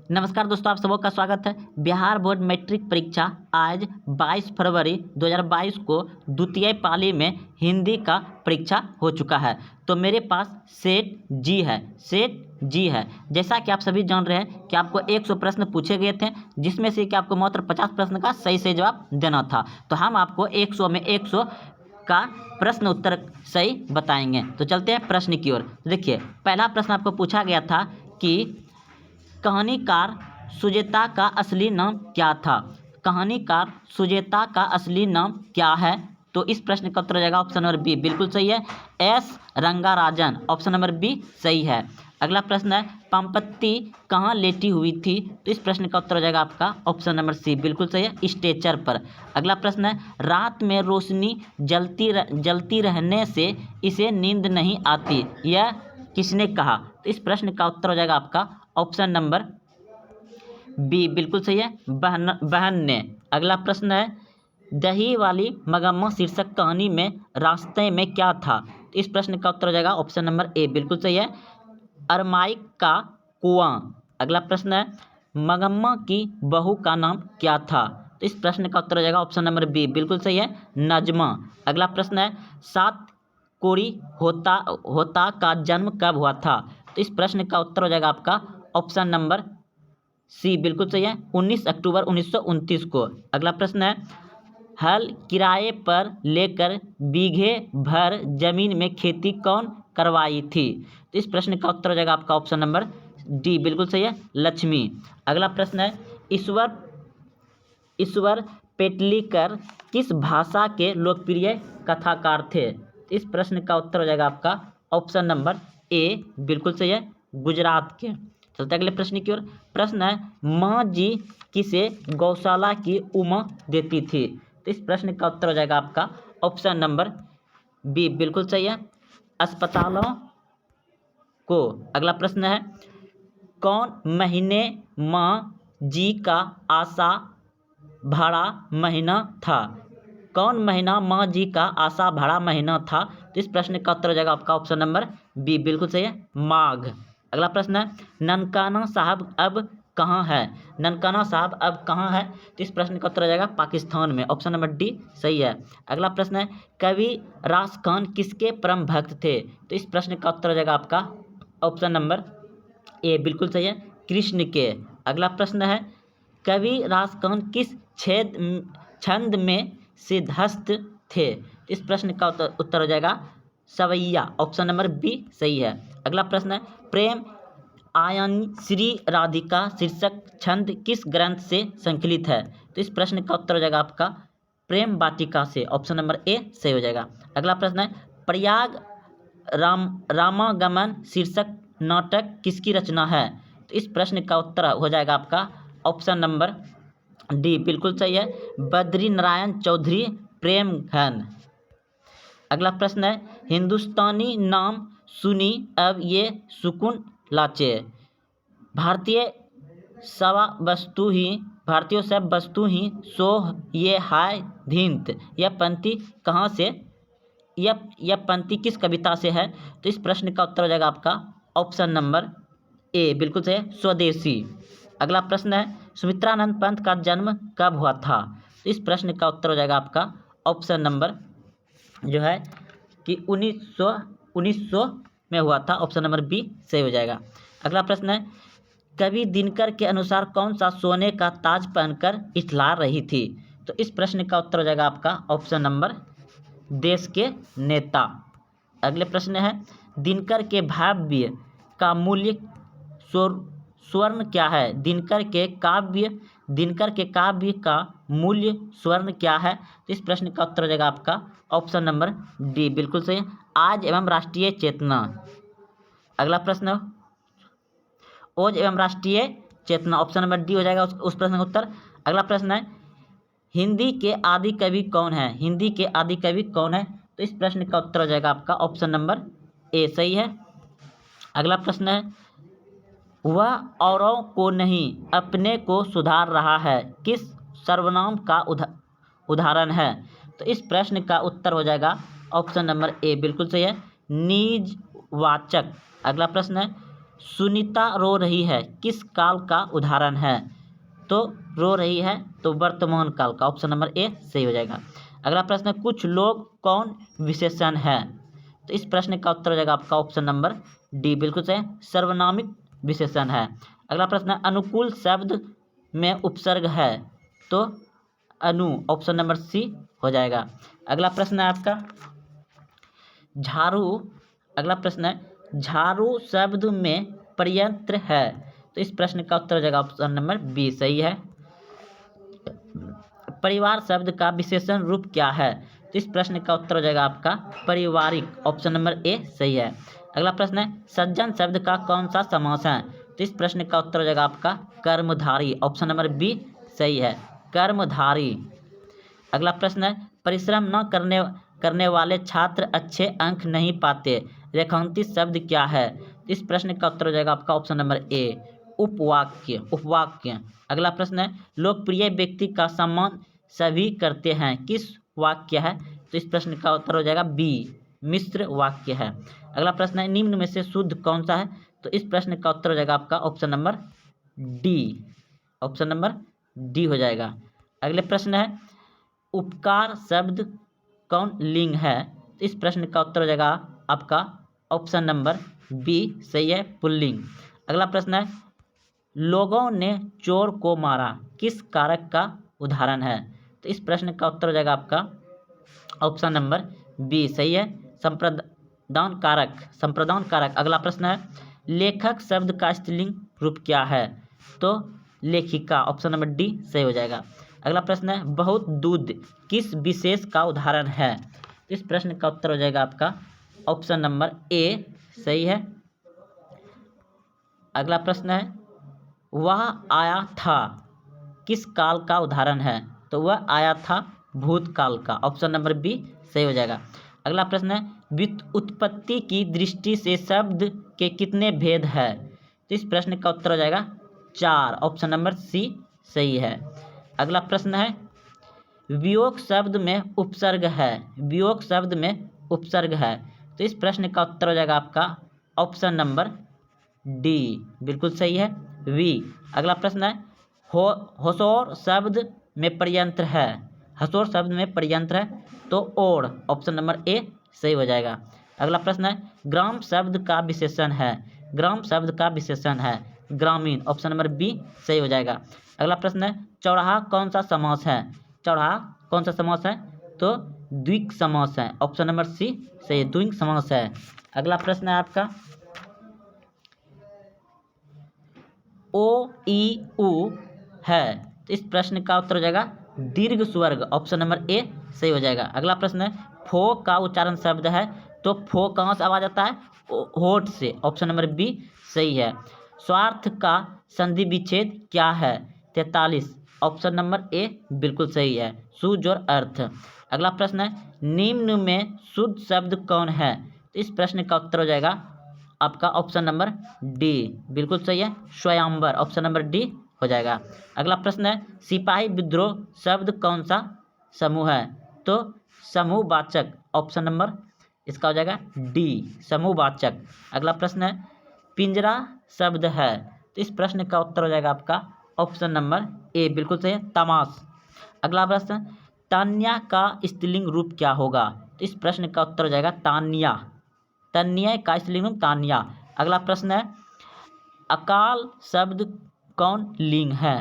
नमस्कार दोस्तों, आप सबों का स्वागत है। बिहार बोर्ड मैट्रिक परीक्षा आज 22 फरवरी 2022 को द्वितीय पाली में हिंदी का परीक्षा हो चुका है। तो मेरे पास सेट जी है। जैसा कि आप सभी जान रहे हैं कि आपको 100 प्रश्न पूछे गए थे, जिसमें से कि आपको मात्र 50 प्रश्न का सही जवाब देना था। तो हम आपको 100 में 100 का प्रश्न उत्तर सही बताएंगे। तो चलते हैं प्रश्न की ओर। देखिए, पहला प्रश्न आपको पूछा गया था कि कहानीकार सुजेता का असली नाम क्या था। कहानीकार सुजेता का असली नाम क्या है? तो इस प्रश्न का उत्तर हो जाएगा ऑप्शन नंबर बी, बिल्कुल सही है, S Rangarajan. Option number B सही है। अगला प्रश्न है, पंपत्ति कहाँ लेटी हुई थी? तो इस प्रश्न का उत्तर हो जाएगा आपका ऑप्शन नंबर सी, बिल्कुल सही है, स्ट्रेचर पर। अगला प्रश्न है, रात में रोशनी जलती रहने से इसे नींद नहीं आती, यह किसने कहा? तो इस प्रश्न का उत्तर हो जाएगा आपका ऑप्शन नंबर बी, बिल्कुल सही है, बहन ने। अगला प्रश्न है, दही वाली मगम्मा शीर्षक कहानी में रास्ते में क्या था? तो इस प्रश्न का उत्तर हो जाएगा ऑप्शन नंबर ए, बिल्कुल सही है, अरमाइक का कुआं। अगला प्रश्न है, मगम्मा की बहू का नाम क्या था? तो इस प्रश्न का उत्तर हो जाएगा ऑप्शन नंबर बी, बिल्कुल सही है, नजमा। अगला प्रश्न है, सात कोड़ी होता का जन्म कब हुआ था? तो इस प्रश्न का उत्तर हो जाएगा आपका ऑप्शन नंबर सी, बिल्कुल सही है, 19 अक्टूबर 1929 को। अगला प्रश्न है, हल किराए पर लेकर बीघे भर जमीन में खेती कौन करवाई थी? तो इस प्रश्न का उत्तर हो जाएगा आपका ऑप्शन नंबर डी, बिल्कुल सही है, लक्ष्मी। अगला प्रश्न है, ईश्वर पेटलीकर किस भाषा के लोकप्रिय कथाकार थे? इस प्रश्न का उत्तर हो जाएगा आपका ऑप्शन नंबर ए, बिल्कुल सही है, गुजरात के। चलते अगले प्रश्न की ओर। प्रश्न है, माँ जी किसे गौशाला की उमा देती थी? तो इस प्रश्न का उत्तर हो जाएगा आपका ऑप्शन नंबर बी, बिल्कुल सही है, अस्पतालों को। अगला प्रश्न है, कौन महीने माँ जी का आशा भरा महीना था? कौन महीना माँ जी का आशा भरा महीना था? तो इस प्रश्न का उत्तर हो जाएगा आपका ऑप्शन नंबर बी, बिल्कुल सही है, माघ। अगला प्रश्न है, ननकाना साहब अब कहाँ है? ननकाना साहब अब कहाँ है? तो इस प्रश्न का उत्तर हो जाएगा पाकिस्तान में। ऑप्शन नंबर डी सही है। अगला प्रश्न है, कवि रास खान किसके परम भक्त थे? तो इस प्रश्न का उत्तर हो जाएगा आपका ऑप्शन नंबर ए, बिल्कुल सही है, कृष्ण के। अगला प्रश्न है, कवि रासखान किस छंद में सिद्धहस्त थे? इस प्रश्न का उत्तर हो जाएगा सवैया। ऑप्शन नंबर बी सही है। अगला प्रश्न है, प्रेम आयन श्री राधिका शीर्षक छंद किस ग्रंथ से संकलित है? तो इस प्रश्न का उत्तर हो जाएगा आपका प्रेम वाटिका से। ऑप्शन नंबर ए सही हो जाएगा। अगला प्रश्न है, प्रयाग रामागमन शीर्षक नाटक किसकी रचना है? तो इस प्रश्न का उत्तर हो जाएगा आपका ऑप्शन नंबर डी, बिल्कुल सही है, बद्री नारायण चौधरी प्रेम घन। अगला प्रश्न है, हिंदुस्तानी नाम सुनी अब ये सुकून लाचे, भारतीय सब वस्तु ही सोह ये हाय धींत, यह पंक्ति कहाँ से, यह पंक्ति किस कविता से है? तो इस प्रश्न का उत्तर हो जाएगा आपका ऑप्शन नंबर ए, बिल्कुल सही है, स्वदेशी। अगला प्रश्न है, सुमित्रानंद पंत का जन्म कब हुआ था? तो इस प्रश्न का उत्तर हो जाएगा आपका ऑप्शन नंबर जो है कि 1900 में हुआ था। ऑप्शन नंबर बी सही हो जाएगा। अगला प्रश्न है, कवि दिनकर के अनुसार कौन सा सोने का ताज पहनकर इठला रही थी? तो इस प्रश्न का उत्तर हो जाएगा आपका ऑप्शन नंबर देश के नेता। अगले प्रश्न है, दिनकर के काव्य का मूल्य स्वर्ण क्या है? दिनकर के काव्य का मूल्य स्वर्ण क्या है? तो इस प्रश्न का उत्तर हो जाएगा आपका ऑप्शन नंबर डी, बिल्कुल सही, आज एवं राष्ट्रीय चेतना। अगला प्रश्न, ओज एवं राष्ट्रीय चेतना। ऑप्शन नंबर डी हो जाएगा उस प्रश्न का उत्तर। अगला प्रश्न है, हिंदी के आदि कवि कौन है? हिंदी के आदि कवि कौन है? तो इस प्रश्न का उत्तर हो जाएगा आपका ऑप्शन नंबर ए सही है। अगला प्रश्न है, वह औरों को नहीं अपने को सुधार रहा है, किस सर्वनाम का उदाहरण है? तो इस प्रश्न का उत्तर हो जाएगा ऑप्शन नंबर ए, बिल्कुल सही है, निजवाचक। अगला प्रश्न है, सुनीता रो रही है किस काल का उदाहरण है? तो रो रही है तो वर्तमान काल का, ऑप्शन नंबर ए सही हो जाएगा। अगला प्रश्न है कुछ लोग कौन विशेषण है? तो इस प्रश्न का उत्तर हो जाएगा आपका ऑप्शन नंबर डी, बिल्कुल सही, सर्वनामिक विशेषण है। अगला प्रश्न है अनुकूल शब्द में उपसर्ग है? तो अनु, ऑप्शन नंबर सी हो जाएगा। अगला प्रश्न है आपका झाड़ू। अगला प्रश्न है झाड़ू शब्द में पर्यंत्र है? तो इस प्रश्न का उत्तर हो जाएगा ऑप्शन नंबर बी, सही है। परिवार शब्द का विशेषण रूप क्या है? तो इस प्रश्न का उत्तर हो जाएगा आपका पारिवारिक, ऑप्शन नंबर ए सही है। अगला प्रश्न है सज्जन शब्द का कौन सा समास है? तो इस प्रश्न का उत्तर हो जाएगा आपका कर्मधारी, ऑप्शन नंबर बी सही है, कर्मधारी। अगला प्रश्न है परिश्रम न करने वाले छात्र अच्छे अंक नहीं पाते, रेखांकित शब्द क्या है? तो इस प्रश्न का उत्तर हो जाएगा आपका ऑप्शन नंबर ए, उपवाक्य, उपवाक्य। अगला प्रश्न है लोकप्रिय व्यक्ति का सम्मान सभी करते हैं, किस वाक्य है? तो इस प्रश्न का उत्तर हो जाएगा बी, मिश्र वाक्य है। अगला प्रश्न है निम्न में से शुद्ध कौन सा है? तो इस प्रश्न का उत्तर हो जाएगा आपका option number D, option number D हो जाएगा। अगले प्रश्न है उपकार शब्द कौन लिंग है? तो इस प्रश्न का उत्तर हो जाएगा आपका ऑप्शन नंबर बी सही है, पुल्लिंग। अगला प्रश्न है लोगों ने चोर को मारा किस कारक का उदाहरण है? तो इस प्रश्न का उत्तर हो जाएगा आपका ऑप्शन नंबर बी सही है, संप्रदान कारक, संप्रदान कारक। अगला प्रश्न है लेखक शब्द का स्त्रीलिंग रूप क्या है? तो लेखिका, ऑप्शन नंबर डी सही हो जाएगा। अगला प्रश्न है बहुत दूध किस विशेष का उदाहरण है? इस प्रश्न का उत्तर हो जाएगा आपका ऑप्शन नंबर ए सही है। अगला प्रश्न है वह आया था किस काल का उदाहरण है? तो वह आया था भूतकाल का, ऑप्शन नंबर बी सही हो जाएगा। अगला प्रश्न है व्युत्पत्ति की दृष्टि से शब्द के कितने भेद है? तो इस प्रश्न का उत्तर हो जाएगा 4, ऑप्शन नंबर सी सही है। अगला प्रश्न है वियोग शब्द में उपसर्ग है, वियोग शब्द में उपसर्ग है? तो इस प्रश्न का उत्तर हो जाएगा आपका ऑप्शन नंबर डी, बिल्कुल सही है, वी। अगला प्रश्न है हसौर शब्द में पर्यंत्र है, हसौर शब्द में पर्यंत्र है? तो ओढ़, ऑप्शन नंबर ए सही हो जाएगा। अगला प्रश्न है ग्राम शब्द का विशेषण है, ग्राम शब्द का विशेषण है ग्रामीण, ऑप्शन नंबर बी सही हो जाएगा। अगला प्रश्न है चौराहा कौन सा समास है? चौराहा कौन सा समास है? तो द्विक समास है, ऑप्शन नंबर सी सही, द्विक समास है। अगला प्रश्न है आपका ओ ई उ है, तो इस प्रश्न का उत्तर हो जाएगा दीर्घ स्वर्ग, ऑप्शन नंबर ए सही हो जाएगा। अगला प्रश्न है फो का उच्चारण शब्द है, तो फो कहाँ से आवाज आता है? होठ से, ऑप्शन नंबर बी सही है। स्वार्थ का संधि विच्छेद क्या है? 43, ऑप्शन नंबर ए बिल्कुल सही है, सूझ और अर्थ। अगला प्रश्न है निम्न में शुद्ध शब्द कौन है? तो इस प्रश्न का उत्तर हो जाएगा आपका ऑप्शन नंबर डी, बिल्कुल सही है, स्वयंवर, ऑप्शन नंबर डी हो जाएगा। अगला प्रश्न है सिपाही विद्रोह शब्द कौन सा समूह है? तो समूहवाचक, ऑप्शन नंबर इसका हो जाएगा डी, समूहवाचक। अगला प्रश्न है पिंजरा शब्द है, तो इस प्रश्न का उत्तर हो जाएगा आपका ऑप्शन नंबर ए, बिल्कुल सही है, तमाश। अगला प्रश्न तान्या का स्त्रीलिंग रूप क्या होगा? तो इस प्रश्न का उत्तर हो जाएगा तान्या, तन्य का स्त्रीलिंग रूप तान्या। अगला प्रश्न है अकाल शब्द कौन लिंग है?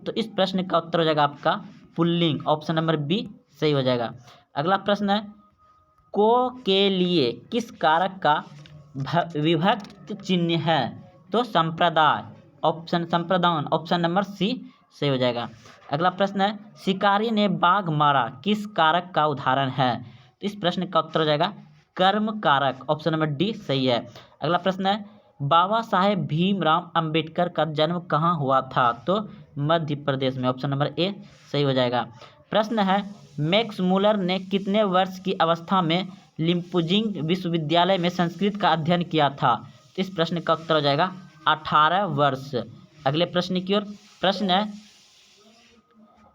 तो इस प्रश्न का उत्तर हो जाएगा आपका पुल्लिंग, ऑप्शन नंबर बी सही हो जाएगा। अगला प्रश्न है को के लिए किस कारक का विभक्त चिन्ह है? तो संप्रदाय, ऑप्शन संप्रदान, ऑप्शन नंबर सी सही हो जाएगा। अगला प्रश्न है शिकारी ने बाघ मारा किस कारक का उदाहरण है? तो इस प्रश्न का उत्तर हो जाएगा कर्म कारक, ऑप्शन नंबर डी सही है। अगला प्रश्न है बाबा साहेब भीमराव अंबेडकर का जन्म कहाँ हुआ था? तो मध्य प्रदेश में, ऑप्शन नंबर ए सही हो जाएगा। प्रश्न है मैक्स मूलर ने कितने वर्ष की अवस्था में लिम्पुजिंग विश्वविद्यालय में संस्कृत का अध्ययन किया था? तो इस प्रश्न का उत्तर हो जाएगा 18 वर्ष। अगले प्रश्न की ओर, प्रश्न है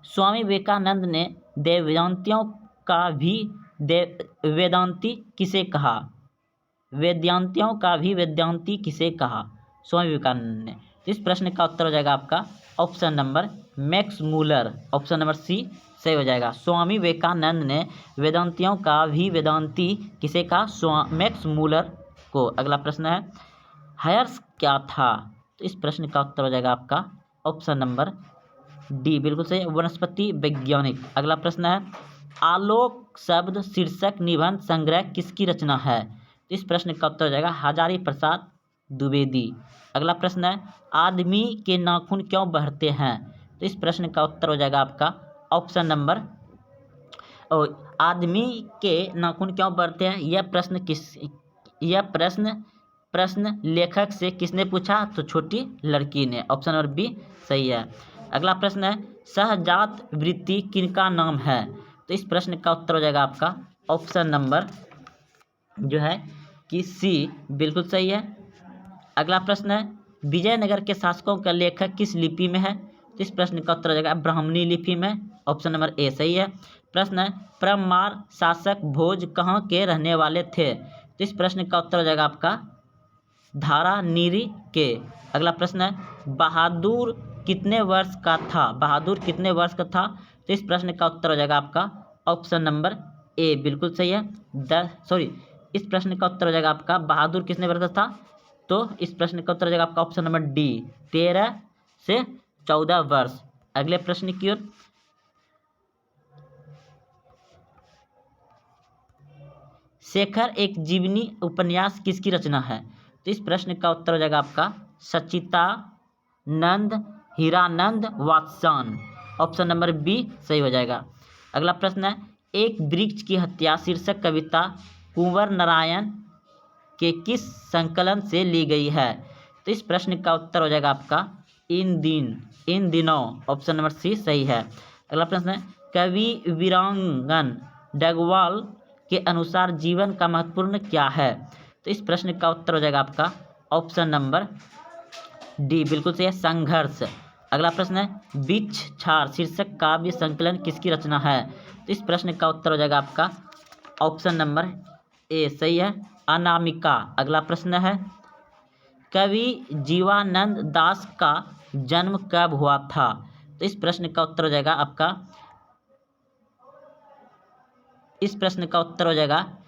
स्वामी विवेकानंद ने वेदांतियों का भी वेदांती किसे कहा? वेदांतियों का भी वेदांती किसे कहा? स्वामी विवेकानंद ने। इस प्रश्न का उत्तर हो जाएगा आपका option number Max Muller, option number C सही हो जाएगा। स्वामी विवेकानंद ने वेदांतियों का भी वेदांती किसे कहा? मैक्स मूलर को। अगला प्रश्न है हायर्स क्या था? तो इस प्रश्न का उत्तर हो जाएगा आपका ऑप्शन नंबर डी, बिल्कुल सही, वनस्पति वैज्ञानिक। अगला प्रश्न है आलोक शब्द शीर्षक निबंध संग्रह किसकी रचना है? तो इस प्रश्न का उत्तर हो जाएगा हजारी प्रसाद द्विवेदी। अगला प्रश्न है आदमी के नाखून क्यों बढ़ते हैं? तो इस प्रश्न का उत्तर हो जाएगा आपका ऑप्शन नंबर आदमी के नाखून क्यों बढ़ते हैं, यह प्रश्न लेखक से किसने पूछा? तो छोटी लड़की ने, ऑप्शन नंबर बी सही है। अगला प्रश्न है सहजात वृत्ति किनका नाम है? तो इस प्रश्न का उत्तर हो जाएगा आपका ऑप्शन नंबर जो है कि सी, बिल्कुल सही है। अगला प्रश्न है विजयनगर के शासकों का लेखक किस लिपि में है? तो इस प्रश्न का उत्तर हो जाएगा ब्राह्मणी लिपि में, ऑप्शन नंबर ए सही है। प्रश्न है परमार शासक भोज कहाँ के रहने वाले थे? तो इस प्रश्न का उत्तर हो जाएगा आपका धारानीरी के। अगला प्रश्न है बहादुर कितने वर्ष का था? बहादुर कितने वर्ष का था? तो इस प्रश्न का उत्तर हो जाएगा आपका ऑप्शन नंबर ए, बिल्कुल सही है। इस प्रश्न का उत्तर हो जाएगा आपका बहादुर कितने वर्ष का था? तो इस प्रश्न का उत्तर हो जाएगा आपका ऑप्शन नंबर डी, 13 से 14 वर्ष। अगले प्रश्न की ओर शेखर एक जीवनी उपन्यास किसकी रचना है? तो इस प्रश्न का उत्तर हो जाएगा आपका Sachchidanand Hiranand Vatsyayan, option number B सही हो जाएगा। अगला प्रश्न है एक वृक्ष की हत्या शीर्षक कविता कुंवर नारायण के किस संकलन से ली गई है? तो इस प्रश्न का उत्तर हो जाएगा आपका इन दिनों, ऑप्शन नंबर सी सही है। अगला प्रश्न है कवि वीरांगन डगवाल के अनुसार जीवन का महत्वपूर्ण क्या है? तो इस प्रश्न का उत्तर हो जाएगा आपका ऑप्शन नंबर डी, बिल्कुल सही है, संघर्ष। अगला प्रश्न है बिच्छ छार शीर्षक काव्य संकलन किसकी रचना है? तो इस प्रश्न का उत्तर हो जाएगा आपका ऑप्शन नंबर ए सही है, अनामिका। अगला प्रश्न है कवि जीवानंद दास का जन्म कब हुआ था? तो इस प्रश्न का उत्तर हो जाएगा आपका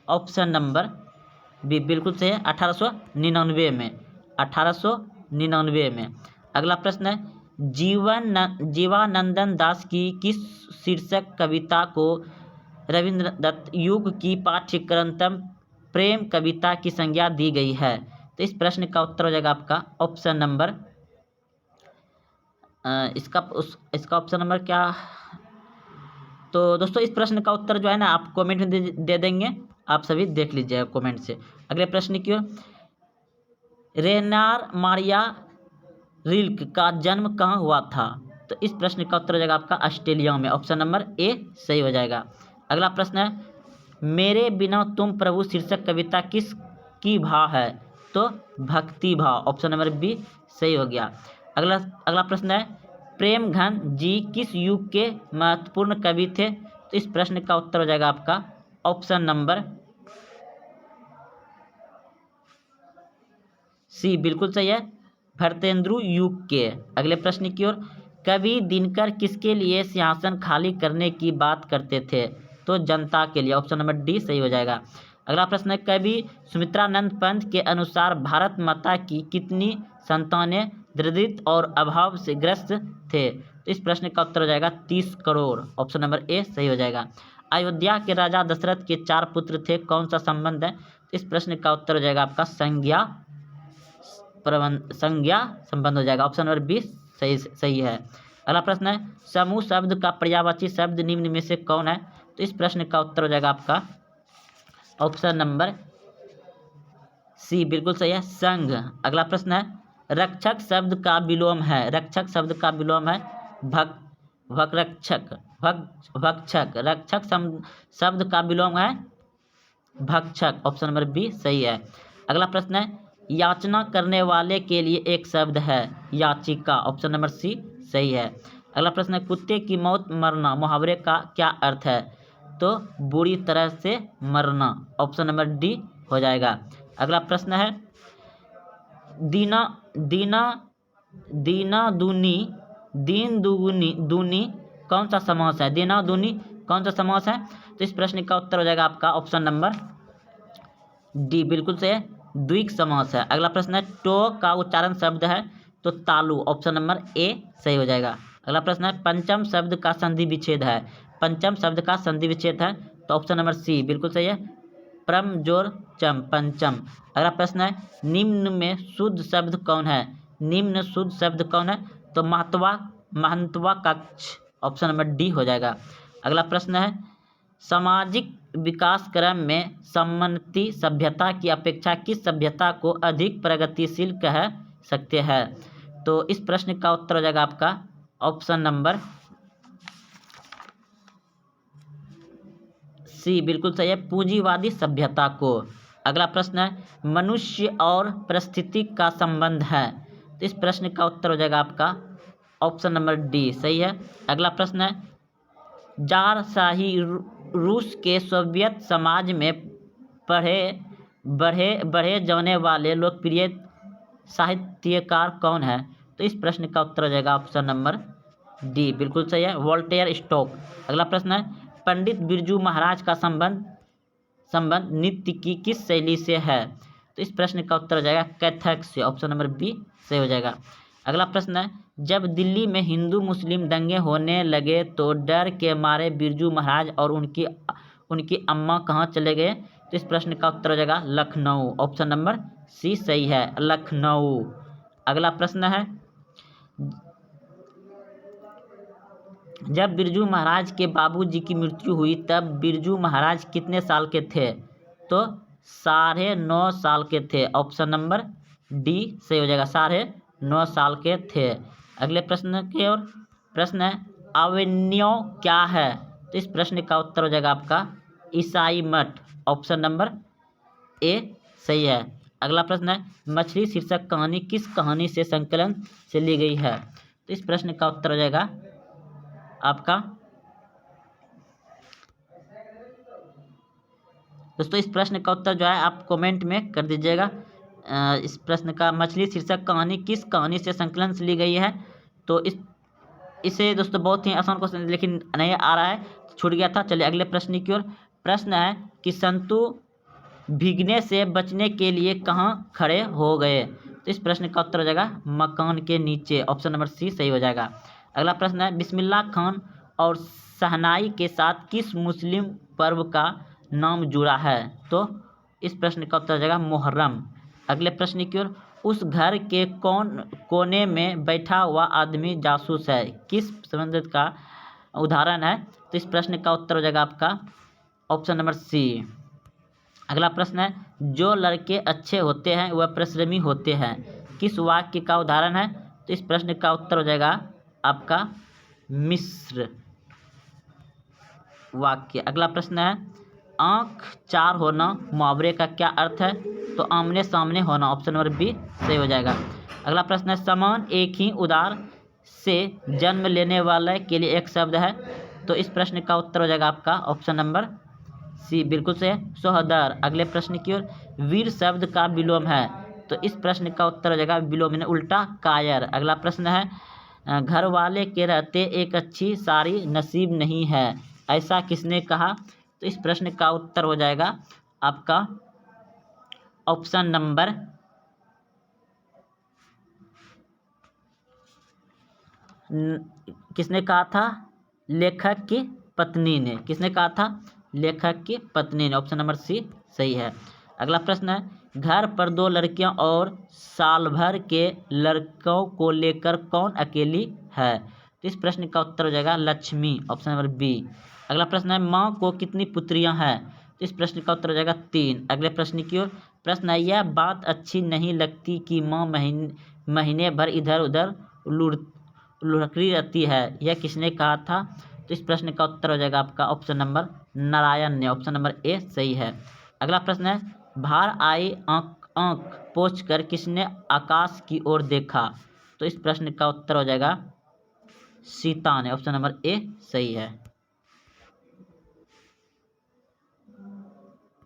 ऑप्शन नंबर बी, बिल्कुल सही है, 1899 में, 1899 में। अगला प्रश्न है जीवानंदन दास की किस शीर्षक कविता को रविंद्रनाथ युग की पाठ्यक्रमतम प्रेम कविता की संज्ञा दी गई है? तो इस प्रश्न का उत्तर हो जाएगा आपका ऑप्शन नंबर इसका ऑप्शन नंबर क्या? तो दोस्तों इस प्रश्न का उत्तर जो है ना आप कमेंट में दे देंगे, आप सभी देख लीजिएगा कमेंट से। अगले प्रश्न की ओर रेनार मारिया रिल्क का जन्म कहाँ हुआ था? तो इस प्रश्न का उत्तर हो जाएगा आपका ऑस्ट्रेलिया में, ऑप्शन नंबर ए सही हो जाएगा। अगला प्रश्न है मेरे बिना तुम प्रभु शीर्षक कविता किस की भाव है? तो भक्ति भाव, ऑप्शन नंबर बी सही हो गया। अगला प्रश्न है प्रेमघन जी किस युग के महत्वपूर्ण कवि थे? तो इस प्रश्न का उत्तर हो जाएगा आपका ऑप्शन नंबर सी, बिल्कुल सही है, भरतेंद्र युग के। अगले प्रश्न की ओर कवि दिनकर किसके लिए सिंहासन खाली करने की बात करते थे? तो जनता के लिए, ऑप्शन नंबर डी सही हो जाएगा। अगला प्रश्न है कवि सुमित्रानंद पंत के अनुसार भारत माता की कितनी संतानें दरिद्र और अभाव से ग्रस्त थे? तो इस प्रश्न का उत्तर हो जाएगा 30 करोड़, ऑप्शन नंबर ए सही हो जाएगा। अयोध्या के राजा दशरथ के 4 पुत्र थे, कौन सा संबंध है? इस प्रश्न का उत्तर हो जाएगा आपका संज्ञा संबंध हो जाएगा, ऑप्शन नंबर बी सही है। अगला प्रश्न है समूह शब्द का पर्यायवाची शब्द निम्न में से कौन है? तो इस प्रश्न का उत्तर हो जाएगा आपका ऑप्शन नंबर सी, बिल्कुल सही है, संघ। अगला प्रश्न है रक्षक शब्द का विलोम है, रक्षक शब्द का विलोम है भक्षक, रक्षक शब्द का विलोम है भक्षक, ऑप्शन नंबर बी सही है। अगला प्रश्न है याचना करने वाले के लिए एक शब्द है याचिका, ऑप्शन नंबर सी सही है। अगला प्रश्न है कुत्ते की मौत मरना मुहावरे का क्या अर्थ है? तो बुरी तरह से मरना, ऑप्शन नंबर डी हो जाएगा। अगला प्रश्न है दीना दीना दीना दूनी दीन दुगुनी दूनी कौन सा समास है? दीना दूनी कौन सा समास है? तो इस प्रश्न का उत्तर हो जाएगा आपका ऑप्शन नंबर डी, बिल्कुल सही है, द्विक समास है। अगला प्रश्न है टो का उच्चारण शब्द है तो तालु, ऑप्शन नंबर ए सही हो जाएगा। अगला प्रश्न है पंचम शब्द का संधि विच्छेद है, पंचम शब्द का संधि विच्छेद है तो ऑप्शन नंबर सी बिल्कुल सही है, प्रम जोर चम, पंचम। अगला प्रश्न है निम्न में शुद्ध शब्द कौन है? निम्न शुद्ध शब्द कौन है? तो महत्वाकांक्ष, ऑप्शन नंबर डी हो जाएगा। अगला प्रश्न है सामाजिक विकास क्रम में सम्मति सभ्यता की अपेक्षा किस सभ्यता को अधिक प्रगतिशील कह सकते हैं? तो इस प्रश्न का उत्तर हो जाएगा आपका ऑप्शन नंबर सी, बिल्कुल सही है, पूंजीवादी सभ्यता को। अगला प्रश्न है मनुष्य और परिस्थिति का संबंध है, तो इस प्रश्न का उत्तर हो जाएगा आपका ऑप्शन नंबर डी सही है। अगला प्रश्न है जारशाही रूस के सोवियत समाज में बढ़े जाने वाले लोकप्रिय साहित्यकार कौन है? तो इस प्रश्न का उत्तर हो जाएगा ऑप्शन नंबर डी, बिल्कुल सही है, वोल्टेयर स्टॉक। अगला प्रश्न है पंडित बिरजू महाराज का संबंध नृत्य की किस शैली से है? तो इस प्रश्न का उत्तर हो जाएगा कथक से, ऑप्शन नंबर बी सही हो जाएगा। अगला प्रश्न है जब दिल्ली में हिंदू मुस्लिम दंगे होने लगे तो डर के मारे बिरजू महाराज और उनकी अम्मा कहाँ चले गए? तो इस प्रश्न का उत्तर हो जाएगा लखनऊ, ऑप्शन नंबर सी सही है, लखनऊ। अगला प्रश्न है जब बिरजू महाराज के बाबूजी की मृत्यु हुई तब बिरजू महाराज कितने साल के थे? तो 9.5 साल के थे, ऑप्शन नंबर डी सही हो जाएगा, 9.5 साल के थे। अगले प्रश्न की ओर, प्रश्न है अवेन्यू क्या है? तो इस प्रश्न का उत्तर हो जाएगा आपका ईसाई मठ, ऑप्शन नंबर ए सही है। अगला प्रश्न है मछली शीर्षक कहानी किस कहानी से संकलन से ली गई है? तो इस प्रश्न का उत्तर हो जाएगा आपका दोस्तों, इस प्रश्न का उत्तर जो है आप कमेंट में कर दीजिएगा। इस प्रश्न का मछली शीर्षक कहानी किस कहानी से संकलन से ली गई है? तो इसे दोस्तों बहुत ही आसान क्वेश्चन लेकिन नहीं आ रहा है, छूट गया था। चलिए अगले प्रश्न की ओर। प्रश्न है कि संतु भीगने से बचने के लिए कहाँ खड़े हो गए? तो इस प्रश्न का उत्तर हो जाएगा मकान के नीचे, ऑप्शन नंबर सी सही हो जाएगा। अगला प्रश्न है बिस्मिल्लाह खान और शहनाई के साथ किस मुस्लिम पर्व का नाम जुड़ा है? तो इस प्रश्न का उत्तर हो जाएगा मुहर्रम। अगले प्रश्न की ओर, उस घर के कोने में बैठा हुआ आदमी जासूस है, किस संबंधित का उदाहरण है? तो इस प्रश्न का उत्तर हो जाएगा आपका ऑप्शन नंबर सी। अगला प्रश्न है जो लड़के अच्छे होते हैं वह परिश्रमी होते हैं, किस वाक्य का उदाहरण है? तो इस प्रश्न का उत्तर हो जाएगा आपका मिस्र वाक्य। अगला प्रश्न है आँख चार होना मुहावरे का क्या अर्थ है? तो आमने सामने होना, ऑप्शन नंबर बी सही हो जाएगा। अगला प्रश्न है समान एक ही उदार से जन्म लेने वाले के लिए एक शब्द है, तो इस प्रश्न का उत्तर हो जाएगा आपका ऑप्शन नंबर सी, बिल्कुल से सोहदर। अगले प्रश्न की ओर, वीर शब्द का विलोम है, तो इस प्रश्न का उत्तर हो जाएगा विलोम यानी उल्टा कायर। अगला प्रश्न है घर वाले के रहते एक अच्छी सारी नसीब नहीं है, ऐसा किसने कहा? तो इस प्रश्न का उत्तर हो जाएगा आपका ऑप्शन नंबर किसने कहा था? लेखक की पत्नी ने। किसने कहा था? लेखक की पत्नी ने, ऑप्शन नंबर सी सही है। अगला प्रश्न है घर पर 2 लड़कियां और साल भर के लड़कों को लेकर कौन अकेली है? तो इस प्रश्न का उत्तर हो जाएगा लक्ष्मी, ऑप्शन नंबर बी। अगला प्रश्न है माँ को कितनी पुत्रियां हैं? तो इस प्रश्न का उत्तर हो जाएगा 3। अगले प्रश्न की ओर, प्रश्न है यह बात अच्छी नहीं लगती कि माँ महीने भर इधर उधर लुढ़कती रहती है, यह किसने कहा था? तो इस प्रश्न का उत्तर हो जाएगा आपका ऑप्शन नंबर नारायण ने, ऑप्शन नंबर ए सही है। अगला प्रश्न है बाहर आई आँख पोंछ कर किसने आकाश की ओर देखा? तो इस प्रश्न का उत्तर हो जाएगा सीता ने, ऑप्शन नंबर ए सही है।